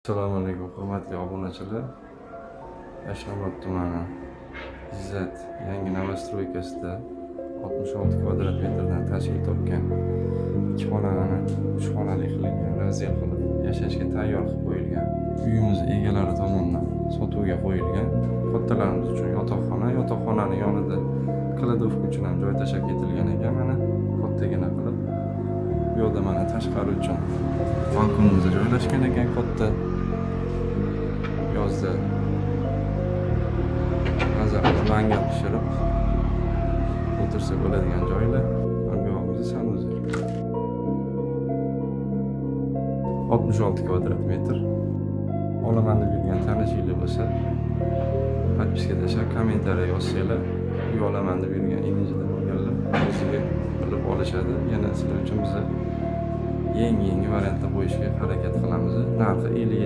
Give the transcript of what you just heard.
Assalomu alaykum hurmatli obunachilar. Yashnobod tumani Izzat yangi novostroykasida 66 kvadrat metrdan tashkil topgan 2 xonani 3 xonali qilingan, razil qilib yashashga tayyor qilib qo'yilgan. Uyimiz egalari tomonidan sotuvga qo'yilgan. Kattalarimiz uchun yotoqxonaning yonida kladovka uchun ham joy tashab ketilgan ekan. Mana kattagina qilib. Bu yerda mana tashqari uchun balkonimiz joylashgan ekan katta. Yozda nazarda mangal pishirib o'tirsa bo'ladigan joylar. Mangoyimiz sanuzel. 66 kvadrat metr. Olaman deb yurgan tanishinglar bo'lsa, podpiska tashlab kommentariya yozsanglar, uy olaman deb yurgan imijida bo'lganlar o'ziga bilib olishadi. Yana sizlar uchun biz yangi variantda qo'yishga harakat qilamiz. Narxi 57